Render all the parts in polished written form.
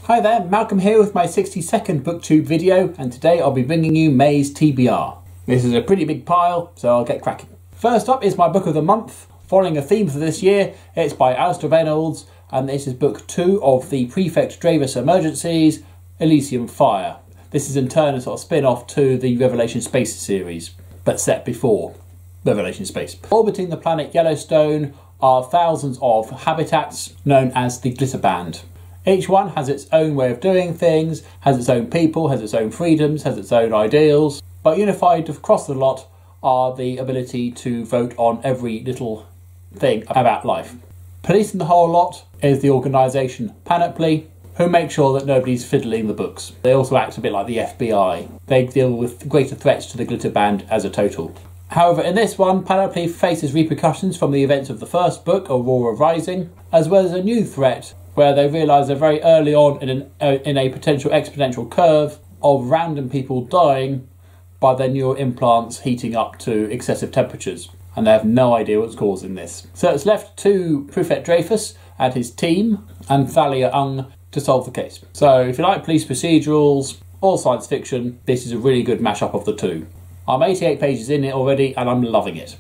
Hi there, Malcolm here with my 60-second Booktube video, and today I'll be bringing you May's TBR. This is a pretty big pile, so I'll get cracking. First up is my book of the month. Following a theme for this year, it's by Alistair Reynolds, and this is book 2 of the Prefect Dravis Emergencies, Elysium Fire. This is in turn a sort of spin-off to the Revelation Space series, but set before Revelation Space. Orbiting the planet Yellowstone are thousands of habitats known as the Glitter Band. Each one has its own way of doing things, has its own people, has its own freedoms, has its own ideals, but unified across the lot are the ability to vote on every little thing about life. Policing the whole lot is the organisation Panoply, who make sure that nobody's fiddling the books. They also act a bit like the FBI. They deal with greater threats to the Glitter Band as a total. However, in this one, Panoply faces repercussions from the events of the first book, Aurora Rising, as well as a new threat where they realise they're very early on in a potential exponential curve of random people dying by their neural implants heating up to excessive temperatures, and they have no idea what's causing this. So it's left to Prefect Dravis and his team and Thalia Ung to solve the case. So if you like police procedurals or science fiction, this is a really good mashup of the two. I'm 88 pages in it already and I'm loving it.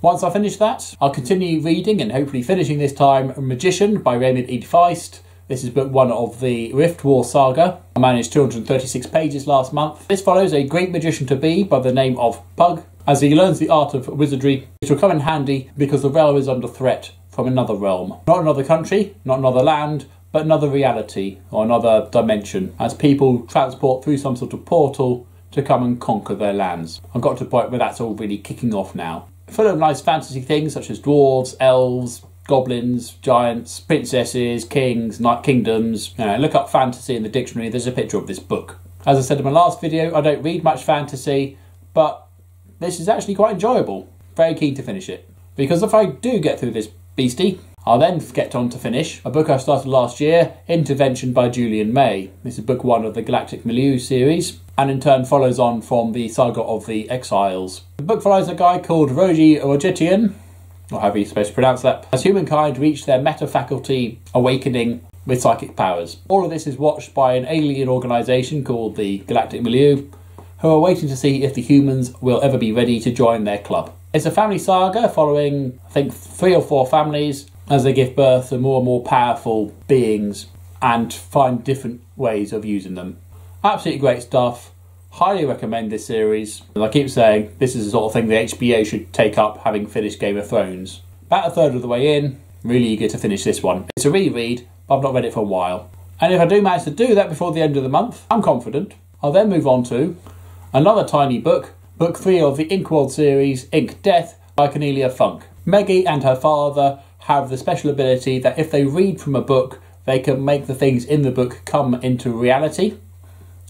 Once I finish that, I'll continue reading and hopefully finishing this time Magician by Raymond E. Feist. This is book 1 of the Rift War saga. I managed 236 pages last month. This follows a Greek magician-to-be by the name of Pug. As he learns the art of wizardry, it will come in handy because the realm is under threat from another realm. Not another country, not another land, but another reality or another dimension, as people transport through some sort of portal to come and conquer their lands. I've got to the point where that's all really kicking off now. Full of nice fantasy things such as dwarves, elves, goblins, giants, princesses, kings, kingdoms. Look up fantasy in the dictionary, there's a picture of this book. As I said in my last video, I don't read much fantasy, but this is actually quite enjoyable. Very keen to finish it. Because if I do get through this beastie, I'll then get on to finish a book I started last year, Intervention by Julian May. This is book 1 of the Galactic Milieu series, and in turn follows on from the saga of the Exiles. The book follows a guy called Roji Ojetian, or however you're supposed to pronounce that, as humankind reach their meta-faculty awakening with psychic powers. All of this is watched by an alien organisation called the Galactic Milieu, who are waiting to see if the humans will ever be ready to join their club. It's a family saga following, I think, 3 or 4 families as they give birth to more and more powerful beings and find different ways of using them. Absolutely great stuff. Highly recommend this series. As I keep saying, this is the sort of thing the HBO should take up, having finished Game of Thrones. About a third of the way in, really eager to finish this one. It's a reread, but I've not read it for a while. And if I do manage to do that before the end of the month, I'm confident, I'll then move on to another tiny book, book 3 of the Inkworld series, Ink Death by Cornelia Funk. Meggie and her father have the special ability that if they read from a book, they can make the things in the book come into reality.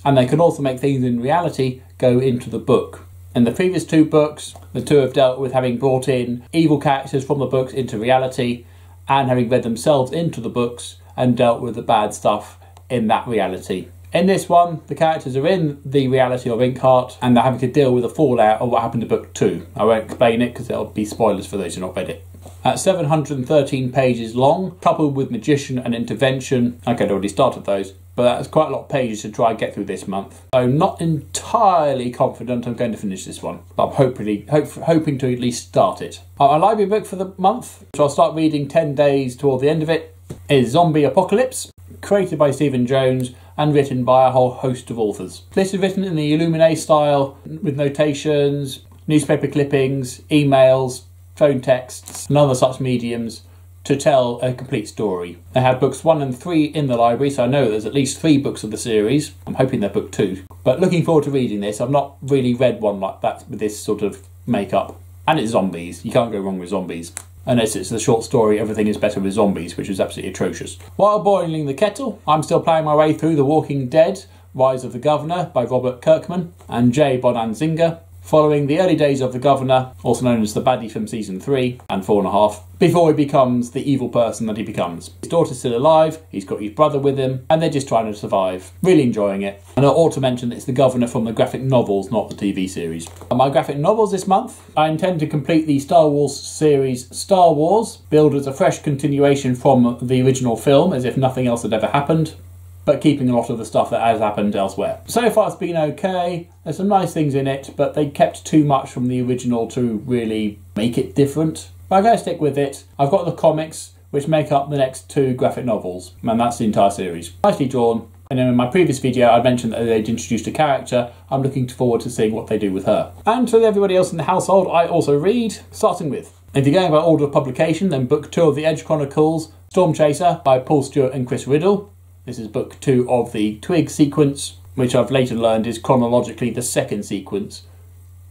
And they can also make things in reality go into the book. In the previous 2 books, the two have dealt with having brought in evil characters from the books into reality and having read themselves into the books and dealt with the bad stuff in that reality. In this one, the characters are in the reality of Inkheart and they're having to deal with the fallout of what happened to book 2. I won't explain it because it'll be spoilers for those who have not read it. At 713 pages long, coupled with Magician and Intervention. Okay, I'd already started those, but that's quite a lot of pages to try and get through this month. So not entirely confident I'm going to finish this one, but I'm hoping to at least start it. Our library book for the month, which I'll start reading 10 days toward the end of it, is Zombie Apocalypse, created by Stephen Jones and written by a whole host of authors. This is written in the Illuminae style, with notations, newspaper clippings, emails, phone texts and other such mediums to tell a complete story. They have books 1 and 3 in the library, so I know there's at least 3 books of the series. I'm hoping they're book 2. But looking forward to reading this. I've not really read one like that with this sort of makeup. And it's zombies. You can't go wrong with zombies. Unless it's the short story Everything is Better with Zombies, which is absolutely atrocious. While boiling the kettle, I'm still playing my way through The Walking Dead, Rise of the Governor by Robert Kirkman and Jay Bonanzinga, following the early days of the Governor, also known as the baddie from season 3 and 4.5, before he becomes the evil person that he becomes. His daughter's still alive, he's got his brother with him, and they're just trying to survive. Really enjoying it. And I ought to mention that it's the Governor from the graphic novels, not the TV series. On my graphic novels this month, I intend to complete the Star Wars series Star Wars, billed as a fresh continuation from the original film, as if nothing else had ever happened. but keeping a lot of the stuff that has happened elsewhere. So far it's been okay. There's some nice things in it, but they kept too much from the original to really make it different. But I'm going to stick with it. I've got the comics, which make up the next 2 graphic novels, and that's the entire series. Nicely drawn. And then in my previous video, I mentioned that they'd introduced a character. I'm looking forward to seeing what they do with her. And for everybody else in the household, I also read, starting with, if you're going by order of publication, then book 2 of the Edge Chronicles, Storm Chaser by Paul Stewart and Chris Riddle. This is book 2 of the Twig sequence, which I've later learned is chronologically the second sequence,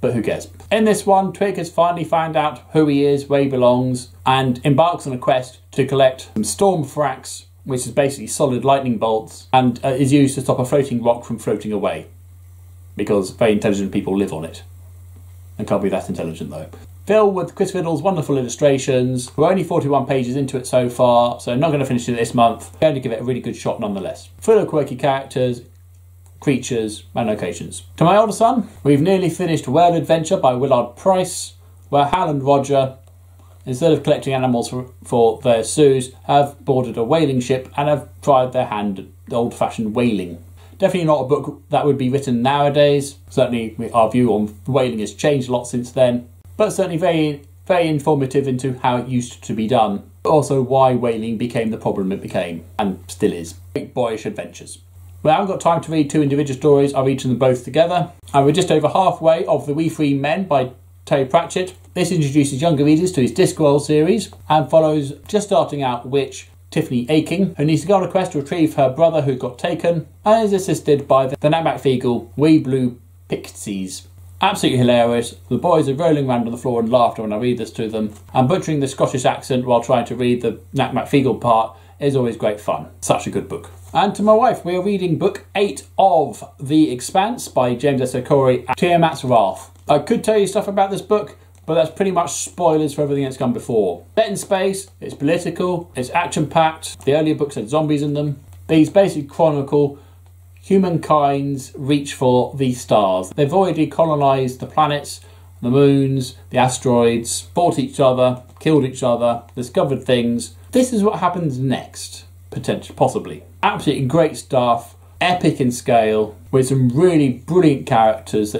but who cares. In this one, Twig has finally found out who he is, where he belongs, and embarks on a quest to collect some storm frax, which is basically solid lightning bolts, and is used to stop a floating rock from floating away, because very intelligent people live on it. And can't be that intelligent though. Filled with Chris Riddle's wonderful illustrations. We're only 41 pages into it so far, so I'm not going to finish it this month. I'm going to give it a really good shot nonetheless. Full of quirky characters, creatures and locations. To my older son, we've nearly finished Whale Adventure by Willard Price, where Hal and Roger, instead of collecting animals for their zoos, have boarded a whaling ship and have tried their hand at old-fashioned whaling. Definitely not a book that would be written nowadays. Certainly our view on whaling has changed a lot since then, but certainly very, very informative into how it used to be done, but also why whaling became the problem it became, and still is. Great boyish adventures. Well, I haven't got time to read 2 individual stories. I'll read them both together. And we're just over halfway of The We Free Men by Terry Pratchett. This introduces younger readers to his Discworld series and follows just starting out witch Tiffany Aking, who needs to go on a quest to retrieve her brother who got taken, and is assisted by the Nat McFeagle Wee Blue Pixies. Absolutely hilarious. The boys are rolling around on the floor in laughter when I read this to them, and butchering the Scottish accent while trying to read the Nat McFeagle part is always great fun. Such a good book. And to my wife, we are reading book 8 of The Expanse by James S. Okori and Tiamat's Wrath. I could tell you stuff about this book, but that's pretty much spoilers for everything that's come before. Set in space, it's political, it's action-packed, the earlier books had zombies in them. These basically chronicle humankind's reach for the stars. They've already colonised the planets, the moons, the asteroids, fought each other, killed each other, discovered things. This is what happens next, potentially, possibly. Absolutely great stuff, epic in scale, with some really brilliant characters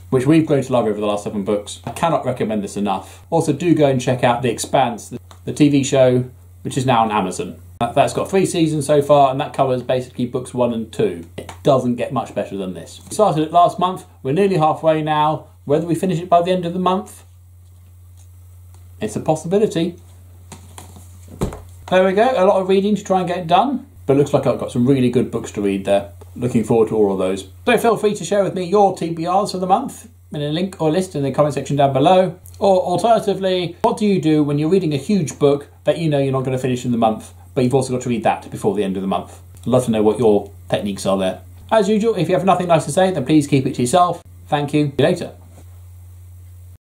which we've grown to love over the last 7 books. I cannot recommend this enough. Also, do go and check out The Expanse, the TV show, which is now on Amazon. That's got 3 seasons so far, and that covers basically books 1 and 2. It doesn't get much better than this. We started it last month. We're nearly halfway now. Whether we finish it by the end of the month, it's a possibility. There we go. A lot of reading to try and get it done, but it looks like I've got some really good books to read there. Looking forward to all of those. So feel free to share with me your TBRs for the month in a link or list in the comment section down below. Or alternatively, what do you do when you're reading a huge book that you know you're not going to finish in the month, but you've also got to read that before the end of the month? I'd love to know what your techniques are there. As usual, if you have nothing nice to say, then please keep it to yourself. Thank you. See you later.